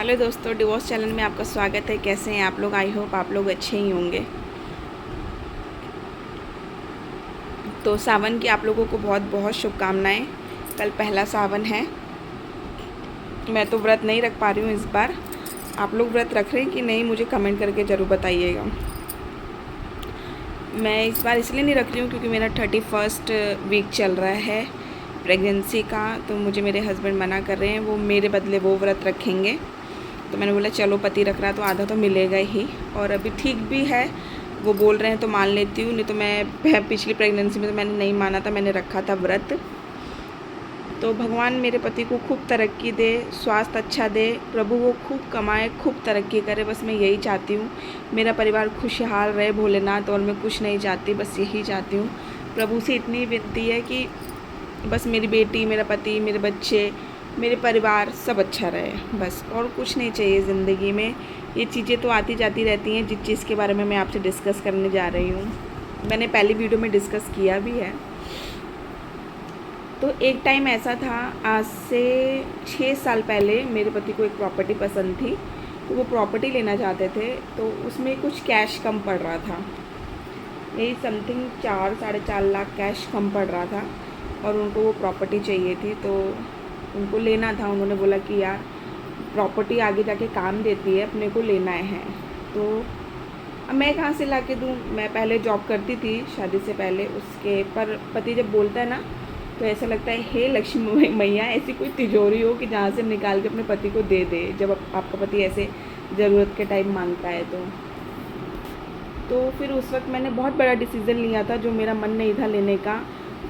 Hello दोस्तों, divorce channel में आपका स्वागत है। कैसे हैं आप लोग? आई होप आप लोग अच्छे ही होंगे। तो सावन की आप लोगों को बहुत बहुत शुभकामनाएं। कल पहला सावन है। मैं तो व्रत नहीं रख पा रही हूँ इस बार। आप लोग व्रत रख रहे हैं कि नहीं, मुझे कमेंट करके ज़रूर बताइएगा। मैं इस बार इसलिए नहीं रख रही हूँ क्योंकि मेरा 31st वीक चल रहा है प्रेगनेंसी का। तो मुझे मेरे हस्बैंड मना कर रहे हैं, वो मेरे बदले वो व्रत रखेंगे। तो मैंने बोला चलो, पति रख रहा तो आधा तो मिलेगा ही, और अभी ठीक भी है। वो बोल रहे हैं तो मान लेती हूँ, नहीं तो मैं पिछली प्रेगनेंसी में तो मैंने नहीं माना था, मैंने रखा था व्रत। तो भगवान मेरे पति को खूब तरक्की दे, स्वास्थ्य अच्छा दे, प्रभु वो खूब कमाए, खूब तरक्की करे। बस मैं यही चाहती हूँ। मेरा परिवार खुशहाल रहे भोलेनाथ, और मैं कुछ नहीं चाहती, बस यही चाहती हूँ। प्रभु से इतनी विनती है कि बस मेरी बेटी, मेरा पति, मेरे बच्चे, मेरे परिवार सब अच्छा रहे, बस और कुछ नहीं चाहिए ज़िंदगी में। ये चीज़ें तो आती जाती रहती हैं। जिस चीज़ के बारे में मैं आपसे डिस्कस करने जा रही हूँ, मैंने पहली वीडियो में डिस्कस किया भी है। तो एक टाइम ऐसा था, आज से 6 साल पहले मेरे पति को एक प्रॉपर्टी पसंद थी, तो वो प्रॉपर्टी लेना चाहते थे। तो उसमें कुछ कैश कम पड़ रहा था, यही समथिंग 4-4.5 लाख कैश कम पड़ रहा था, और उनको वो प्रॉपर्टी चाहिए थी। तो उनको लेना था। उन्होंने बोला कि यार, प्रॉपर्टी आगे जाके काम देती है, अपने को लेना है। तो अब मैं कहाँ से ला के दूँ? मैं पहले जॉब करती थी शादी से पहले, उसके पर पति जब बोलता है ना, तो ऐसा लगता है हे लक्ष्मी मैया, ऐसी कोई तिजोरी हो कि जहाँ से निकाल के अपने पति को दे दे, जब आपका पति ऐसे ज़रूरत के टाइम मांगता है। तो फिर उस वक्त मैंने बहुत बड़ा डिसीज़न लिया था, जो मेरा मन नहीं था लेने का।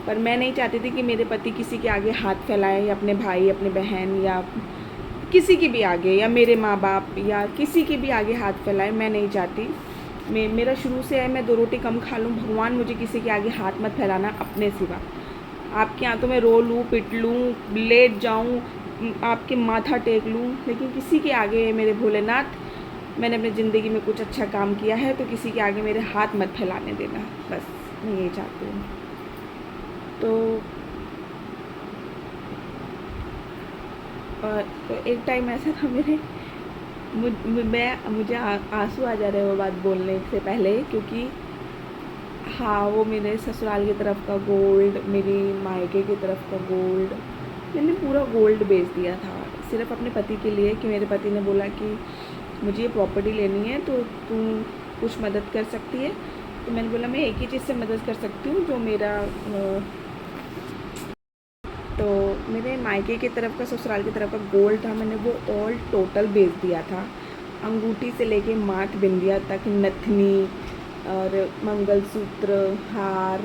पर मैं नहीं चाहती थी कि मेरे पति किसी के आगे हाथ फैलाए, या अपने भाई, अपने बहन, या किसी के भी आगे, या मेरे माँ बाप, या किसी के भी आगे हाथ फैलाए। मैं नहीं चाहती। मेरा शुरू से है, मैं 2 रोटी कम खा लूँ, भगवान मुझे किसी के आगे हाथ मत फैलाना अपने सिवा। आपके हाथों में रो लूँ, पिट लूँ, लेट जाऊँ, आपके माथा टेक लूँ, लेकिन किसी के आगे मेरे भोलेनाथ, मैंने अपनी ज़िंदगी में कुछ अच्छा काम किया है तो किसी के आगे मेरे हाथ मत फैलाने देना, बस मैं यही चाहती हूँ। तो एक टाइम ऐसा था मेरे, मुझे आंसू आ जा रहे हैं वो बात बोलने से पहले, क्योंकि हाँ, वो मेरे ससुराल की तरफ का गोल्ड, मेरी मायके की तरफ का गोल्ड, मैंने पूरा गोल्ड बेच दिया था सिर्फ अपने पति के लिए। कि मेरे पति ने बोला कि मुझे ये प्रॉपर्टी लेनी है, तो तू कुछ मदद कर सकती है। तो मैंने बोला मैं एक ही चीज़ से मदद कर सकती हूँ, जो मेरा तो मेरे मायके की तरफ का, ससुराल की तरफ का गोल्ड था, मैंने वो ऑल टोटल बेच दिया था। अंगूठी से लेके माथ बिंदिया तक, नथनी और मंगलसूत्र, हार,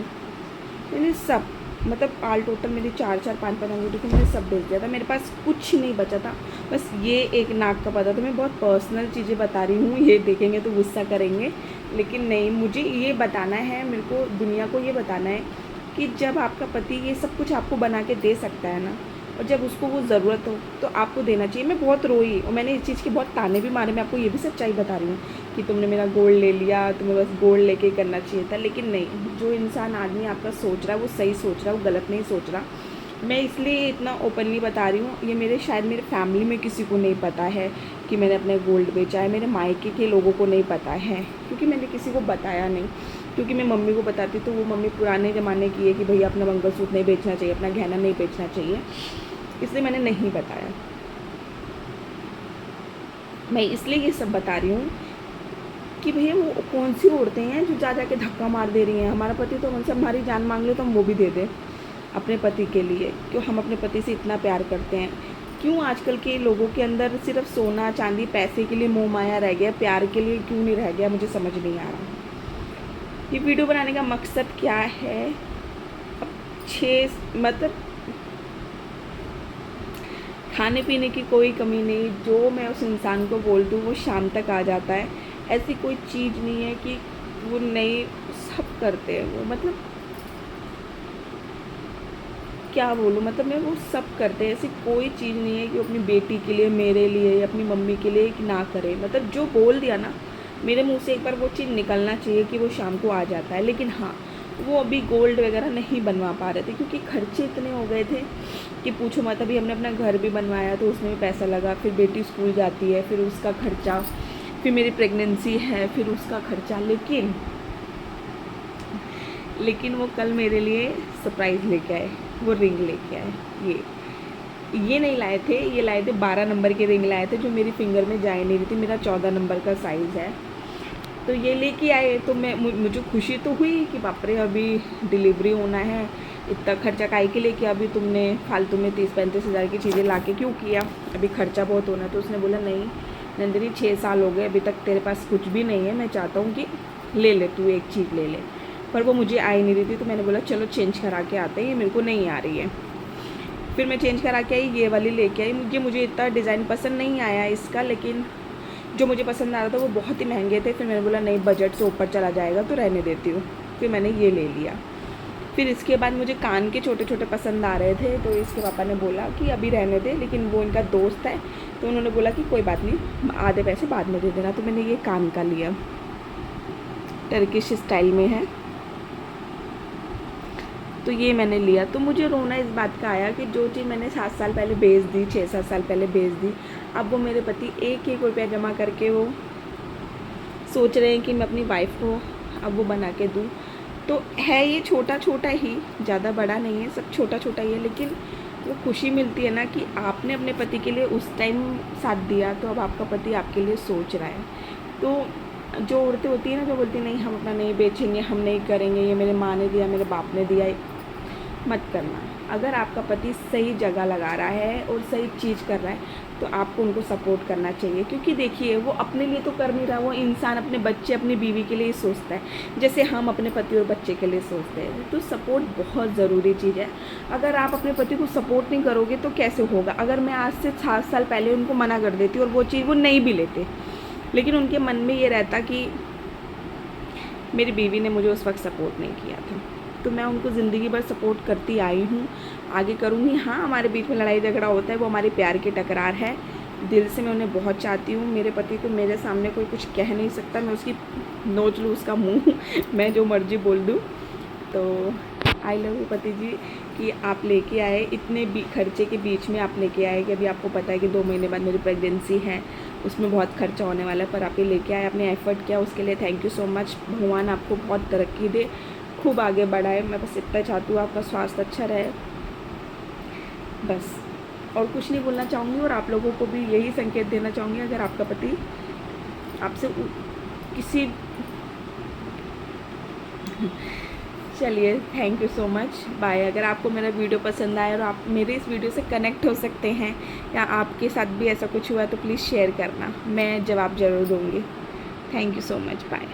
मैंने सब, मतलब ऑल टोटल मेरी 4-4, 5-5 अंगूठी थी, मैंने सब बेच दिया था। मेरे पास कुछ नहीं बचा था, बस ये एक नाक का पता था। मैं बहुत पर्सनल चीज़ें बता रही हूँ, ये देखेंगे तो गुस्सा करेंगे, लेकिन नहीं, मुझे ये बताना है, मेरे को दुनिया को ये बताना है कि जब आपका पति ये सब कुछ आपको बना के दे सकता है ना, और जब उसको वो ज़रूरत हो तो आपको देना चाहिए। मैं बहुत रोई, और मैंने इस चीज़ के बहुत ताने भी मारे। मैं आपको ये भी सच्चाई बता रही हूँ कि तुमने मेरा गोल्ड ले लिया, तुम्हें बस गोल्ड लेके करना चाहिए था, लेकिन नहीं। जो इंसान, आदमी आपका सोच रहा है वो सही सोच रहा है, वो गलत नहीं सोच रहा। मैं इसलिए इतना ओपनली बता रही हूँ। ये मेरे, शायद मेरे फैमिली में किसी को नहीं पता है कि मैंने अपने गोल्ड बेचा है, मेरे मायके के लोगों को नहीं पता है, क्योंकि मैंने किसी को बताया नहीं। क्योंकि मैं मम्मी को बताती तो वो मम्मी पुराने ज़माने की है कि भैया अपना मंगलसूत्र नहीं बेचना चाहिए, अपना गहना नहीं बेचना चाहिए, इसलिए मैंने नहीं बताया। मैं इसलिए ये सब बता रही हूँ कि भैया वो कौन सी औरतें हैं जो जा जा के धक्का मार दे रही हैं। हमारा पति तो हमसे हमारी जान मांग ले तो हम वो भी दे दें अपने पति के लिए। क्यों हम अपने पति से इतना प्यार करते हैं? क्यों आजकल के लोगों के अंदर सिर्फ सोना चांदी, पैसे के लिए मोह माया रह गया, प्यार के लिए क्यों नहीं रह गया? मुझे समझ नहीं आ रहा। ये वीडियो बनाने का मकसद क्या है? अब 6, मतलब खाने पीने की कोई कमी नहीं, जो मैं उस इंसान को बोल दूँ वो शाम तक आ जाता है। ऐसी कोई चीज़ नहीं है कि वो नहीं, सब करते हैं वो, मतलब क्या बोलूँ, मतलब मैं, वो सब करते हैं। ऐसी कोई चीज़ नहीं है कि वो अपनी बेटी के लिए, मेरे लिए, या अपनी मम्मी के लिए ना करे। मतलब जो बोल दिया ना, मेरे मुंह से एक बार वो चीज़ निकलना चाहिए कि वो शाम को आ जाता है। लेकिन हाँ, वो अभी गोल्ड वगैरह नहीं बनवा पा रहे थे क्योंकि खर्चे इतने हो गए थे कि पूछो मत। अभी हमने अपना घर भी बनवाया तो उसमें भी पैसा लगा, फिर बेटी स्कूल जाती है, फिर उसका खर्चा, फिर मेरी प्रेगनेंसी है, फिर उसका खर्चा। लेकिन वो कल मेरे लिए सरप्राइज़ लेके आए, वो रिंग लेके आए। ये नहीं लाए थे, ये लाए थे 12 नंबर की रिंग लाए थे जो मेरी फिंगर में जा ही नहीं रही थी। मेरा 14 नंबर का साइज़ है, तो ये लेके आए। तो मुझे खुशी तो हुई कि बाप रे अभी डिलीवरी होना है, इतना खर्चा काहे के लेके अभी तुमने फालतू में 30-35 हज़ार की चीज़ें लाके क्यों किया, अभी खर्चा बहुत होना है। तो उसने बोला नहीं नंदिनी 6 साल हो गए, अभी तक तेरे पास कुछ भी नहीं है, मैं चाहता हूँ कि ले ले तू एक चीज़ ले ले। पर वो मुझे आ ही नहीं रही थी, तो मैंने बोला चलो चेंज करा के आते हैं, ये मेरे को नहीं आ रही है। फिर मैं चेंज करा के आई, ये वाली लेके आई। मुझे इतना डिज़ाइन पसंद नहीं आया इसका, लेकिन जो मुझे पसंद आ रहा था वो बहुत ही महंगे थे। फिर मैंने बोला नहीं बजट से ऊपर चला जाएगा तो रहने देती हूँ, फिर मैंने ये ले लिया। फिर इसके बाद मुझे कान के छोटे छोटे पसंद आ रहे थे, तो इसके पापा ने बोला कि अभी रहने दे, लेकिन वो इनका दोस्त है तो उन्होंने बोला कि कोई बात नहीं आधे पैसे बाद में दे देना। तो मैंने ये कान का लिया, टर्किश स्टाइल में है, तो ये मैंने लिया। तो मुझे रोना इस बात का आया कि जो चीज़ मैंने 7 साल पहले बेच दी, 6-7 साल पहले बेच दी, अब वो मेरे पति 1-1 रुपया जमा करके वो सोच रहे हैं कि मैं अपनी वाइफ को अब वो बना के दूँ। तो है ये छोटा छोटा ही, ज़्यादा बड़ा नहीं है, सब छोटा छोटा ही है, लेकिन वो खुशी मिलती है ना कि आपने अपने पति के लिए उस टाइम साथ दिया, तो अब आपका पति आपके लिए सोच रहा है। तो जो औरतें होती हैं ना, जो बोलती नहीं हम अपना नहीं बेचेंगे, हम नहीं करेंगे, ये मेरे माँ ने दिया, मेरे बाप ने दिया, मत करना। अगर आपका पति सही जगह लगा रहा है और सही चीज़ कर रहा है तो आपको उनको सपोर्ट करना चाहिए, क्योंकि देखिए वो अपने लिए तो कर नहीं रहा, वो इंसान अपने बच्चे अपनी बीवी के लिए सोचता है जैसे हम अपने पति और बच्चे के लिए सोचते हैं। तो सपोर्ट बहुत ज़रूरी चीज़ है। अगर आप अपने पति को सपोर्ट नहीं करोगे तो कैसे होगा। अगर मैं आज से 7 साल पहले उनको मना कर देती और वो चीज़ वो नहीं भी लेते, लेकिन उनके मन में ये रहता कि मेरी बीवी ने मुझे उस वक्त सपोर्ट नहीं किया था, तो मैं उनको ज़िंदगी भर सपोर्ट करती आई हूँ, आगे करूँगी। हाँ हमारे बीच में लड़ाई झगड़ा होता है, वो हमारे प्यार की टकरार है। दिल से मैं उन्हें बहुत चाहती हूँ। मेरे पति को मेरे सामने कोई कुछ कह नहीं सकता, मैं उसकी नोच लूँ उसका मुँह मैं जो मर्जी बोल दूँ। तो आई लव यू पति जी कि आप लेके आए, इतने खर्चे के बीच में आप लेके आए कि अभी आपको पता है कि 2 महीने बाद मेरी प्रेगनेंसी है, उसमें बहुत खर्चा होने वाला है, पर आप ये लेके आए, आपने एफ़र्ट किया, उसके लिए थैंक यू सो मच। भगवान आपको बहुत तरक्की दे, खूब आगे बढ़ाए। मैं बस इतना चाहती हूँ आपका स्वास्थ्य अच्छा रहे, बस और कुछ नहीं बोलना चाहूँगी। और आप लोगों को भी यही संकेत देना चाहूँगी, अगर आपका पति आपसे किसी चलिए thank you so much, bye. अगर आपको मेरा वीडियो पसंद आया और आप मेरे इस वीडियो से कनेक्ट हो सकते हैं या आपके साथ भी ऐसा कुछ हुआ तो प्लीज़ शेयर करना, मैं जवाब ज़रूर दूँगी। Thank you so much, bye.